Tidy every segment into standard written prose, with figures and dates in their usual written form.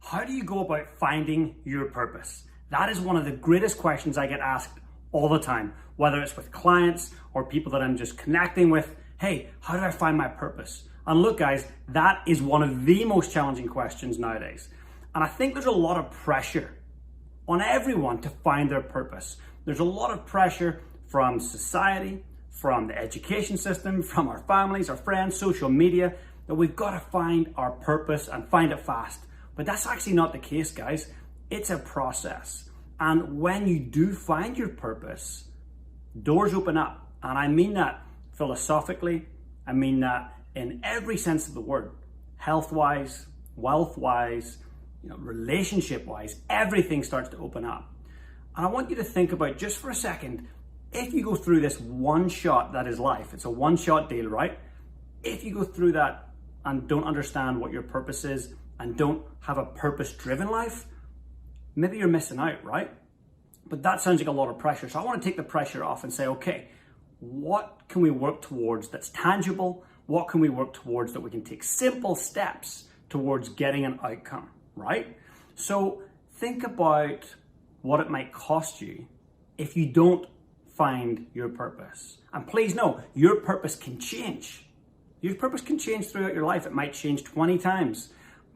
How do you go about finding your purpose? That is one of the greatest questions I get asked all the time, whether it's with clients or people that I'm just connecting with. Hey, how do I find my purpose? And look, guys, that is one of the most challenging questions nowadays. And I think there's a lot of pressure on everyone to find their purpose. There's a lot of pressure from society, from the education system, from our families, our friends, social media, that we've got to find our purpose and find it fast. But that's actually not the case, guys. It's a process. And when you do find your purpose, doors open up. And I mean that philosophically. I mean that in every sense of the word. Health-wise, wealth-wise, relationship-wise, everything starts to open up. And I want you to think about, just for a second, if you go through this one shot that is life, it's a one-shot deal, right? If you go through that and don't understand what your purpose is and don't have a purpose-driven life, maybe you're missing out, right? But that sounds like a lot of pressure. So I want to take the pressure off and say, okay, what can we work towards that's tangible? What can we work towards that we can take simple steps towards getting an outcome, right? So think about what it might cost you if you don't find your purpose. And please know, your purpose can change. Your purpose can change throughout your life. It might change 20 times,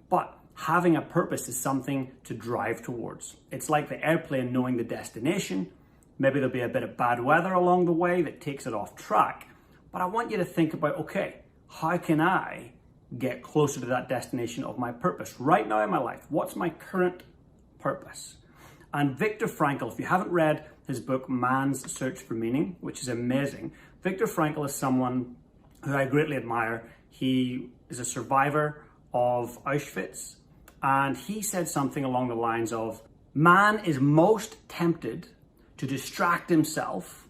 but having a purpose is something to drive towards. It's like the airplane knowing the destination. Maybe there'll be a bit of bad weather along the way that takes it off track. But I want you to think about, okay, how can I get closer to that destination of my purpose right now in my life? What's my current purpose? And Viktor Frankl, if you haven't read his book, Man's Search for Meaning, which is amazing. Viktor Frankl is someone who I greatly admire. He is a survivor of Auschwitz. And he said something along the lines of, man is most tempted to distract himself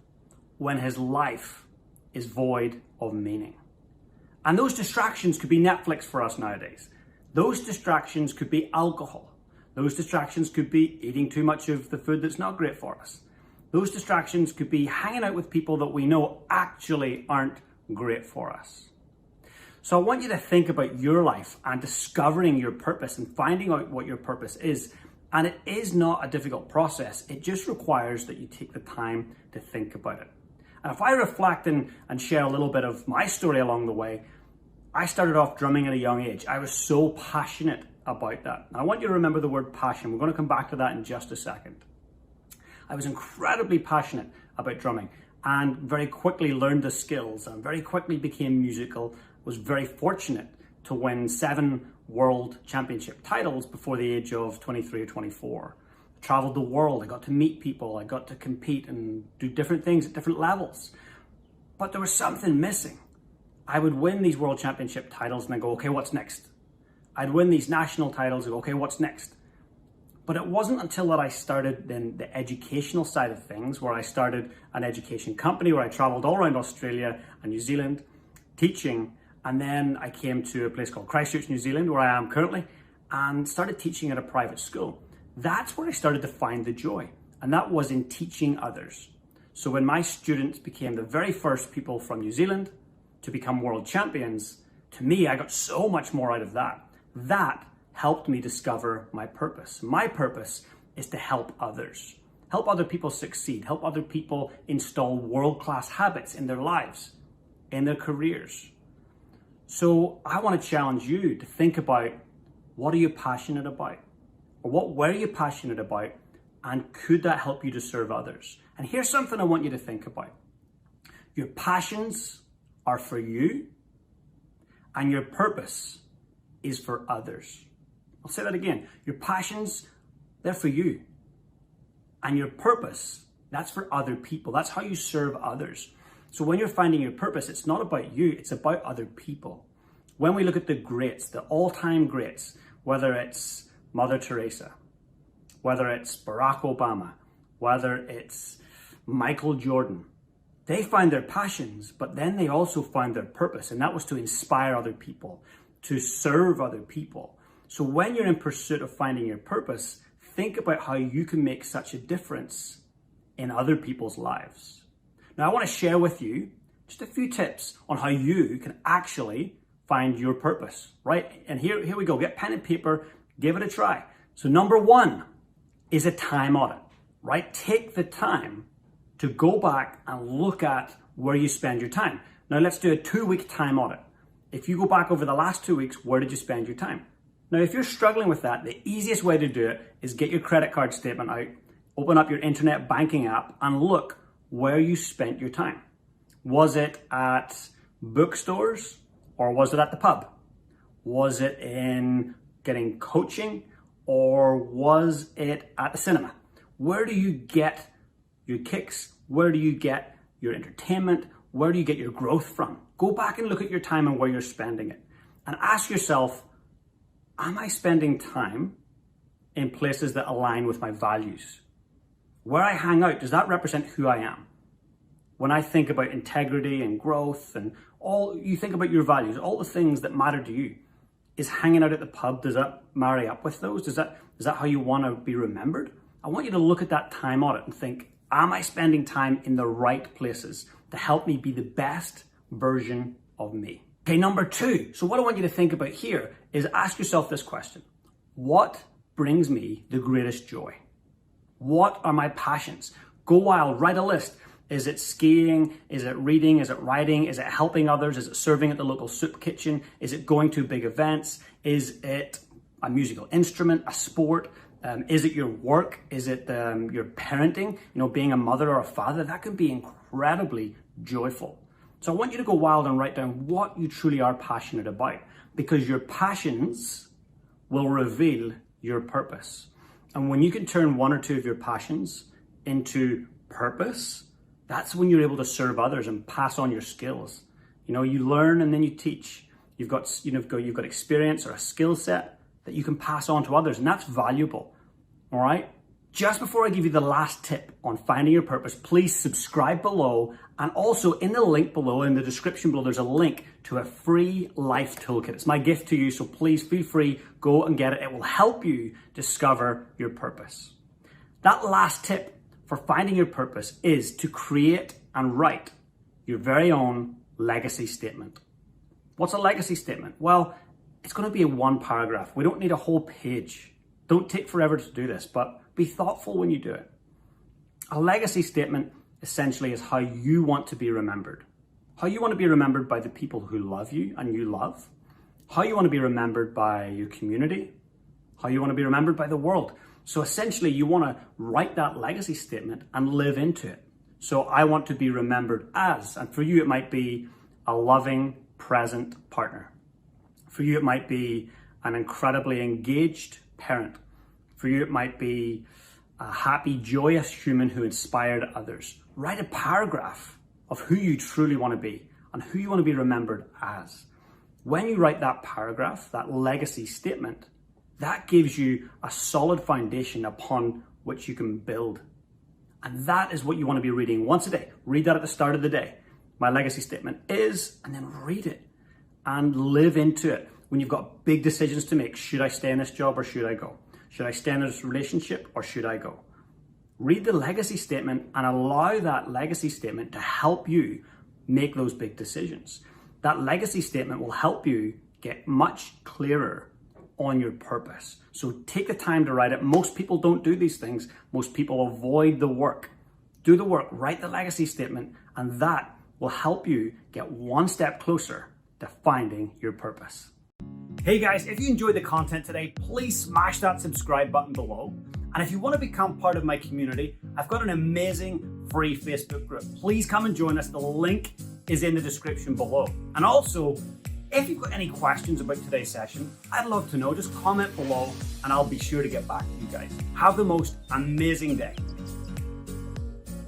when his life is void of meaning. And those distractions could be Netflix for us nowadays. Those distractions could be alcohol. Those distractions could be eating too much of the food that's not great for us. Those distractions could be hanging out with people that we know actually aren't great for us. So I want you to think about your life and discovering your purpose and finding out what your purpose is. And it is not a difficult process. It just requires that you take the time to think about it. And if I reflect and share a little bit of my story along the way, I started off drumming at a young age. I was so passionate about that. And I want you to remember the word passion. We're going to come back to that in just a second. I was incredibly passionate about drumming and very quickly learned the skills and very quickly became musical. Was very fortunate to win 7 world championship titles before the age of 23 or 24. I traveled the world, I got to meet people, I got to compete and do different things at different levels. But there was something missing. I would win these world championship titles and then go, okay, what's next? I'd win these national titles and go, okay, what's next? But it wasn't until that I started then the educational side of things, where I started an education company where I traveled all around Australia and New Zealand teaching. And then I came to a place called Christchurch, New Zealand, where I am currently, and started teaching at a private school. That's where I started to find the joy. And that was in teaching others. So when my students became the very first people from New Zealand to become world champions, to me, I got so much more out of that. That helped me discover my purpose. My purpose is to help others. Help other people succeed. Help other people install world-class habits in their lives, in their careers. So I want to challenge you to think about, what are you passionate about? Or what were you passionate about? And could that help you to serve others? And here's something I want you to think about. Your passions are for you, and your purpose is for others. I'll say that again. Your passions, they're for you. And your purpose, that's for other people. That's how you serve others. So when you're finding your purpose, it's not about you, it's about other people. When we look at the greats, the all-time greats, whether it's Mother Teresa, whether it's Barack Obama, whether it's Michael Jordan, they find their passions, but then they also find their purpose, and that was to inspire other people, to serve other people. So when you're in pursuit of finding your purpose, think about how you can make such a difference in other people's lives. Now, I want to share with you just a few tips on how you can actually find your purpose, right? And here we go. Get pen and paper, Give it a try. So number one is a time audit, right? Take the time to go back and look at where you spend your time. Now let's do a 2-week time audit. If you go back over the last 2 weeks, where did you spend your time? Now, if you're struggling with that, the easiest way to do it is get your credit card statement out, open up your internet banking app and look where you spent your time. Was it at bookstores or was it at the pub? Was it in getting coaching or was it at the cinema? Where do you get your kicks? Where do you get your entertainment? Where do you get your growth from? Go back and look at your time and where you're spending it. And ask yourself, am I spending time in places that align with my values? Where I hang out, does that represent who I am? When I think about integrity and growth and all, you think about your values, all the things that matter to you. Is hanging out at the pub, does that marry up with those? Is that how you want to be remembered? I want you to look at that time audit and think, am I spending time in the right places to help me be the best version of me? Okay, number two. So what I want you to think about here is ask yourself this question. What brings me the greatest joy? What are my passions? Go wild, write a list. Is it skiing? Is it reading? Is it writing? Is it helping others? Is it serving at the local soup kitchen? Is it going to big events? Is it a musical instrument, a sport? Is it your work? Is it your parenting? Being a mother or a father? That can be incredibly joyful. So I want you to go wild and write down what you truly are passionate about, because your passions will reveal your purpose. And when you can turn one or two of your passions into purpose, that's when you're able to serve others and pass on your skills. You learn and then you teach. You've got experience or a skill set that you can pass on to others, and that's valuable. All right. Just before I give you the last tip on finding your purpose, please subscribe below, and also in the link below, in the description below, there's a link to a free life toolkit. It's my gift to you, so please feel free, go and get it. It will help you discover your purpose. That last tip for finding your purpose is to create and write your very own legacy statement. What's a legacy statement? Well, it's going to be a 1 paragraph. We don't need a whole page. Don't take forever to do this, but be thoughtful when you do it. A legacy statement essentially is how you want to be remembered. How you want to be remembered by the people who love you and you love. How you want to be remembered by your community. How you want to be remembered by the world. So essentially, you want to write that legacy statement and live into it. So I want to be remembered as, and for you, it might be a loving, present partner. For you, it might be an incredibly engaged parent. For you, it might be a happy, joyous human who inspired others. Write a paragraph of who you truly want to be and who you want to be remembered as. When you write that paragraph, that legacy statement, that gives you a solid foundation upon which you can build. And that is what you want to be reading once a day. Read that at the start of the day. My legacy statement is, and then read it and live into it. When you've got big decisions to make, should I stay in this job or should I go? Should I stay in this relationship or should I go? Read the legacy statement and allow that legacy statement to help you make those big decisions. That legacy statement will help you get much clearer on your purpose. So take the time to write it. Most people don't do these things. Most people avoid the work. Do the work, write the legacy statement, and that will help you get one step closer to finding your purpose. Hey guys, if you enjoyed the content today, please smash that subscribe button below. And if you want to become part of my community, I've got an amazing free Facebook group. Please come and join us. The link is in the description below. And also, if you've got any questions about today's session, I'd love to know. Just comment below and I'll be sure to get back to you guys. Have the most amazing day.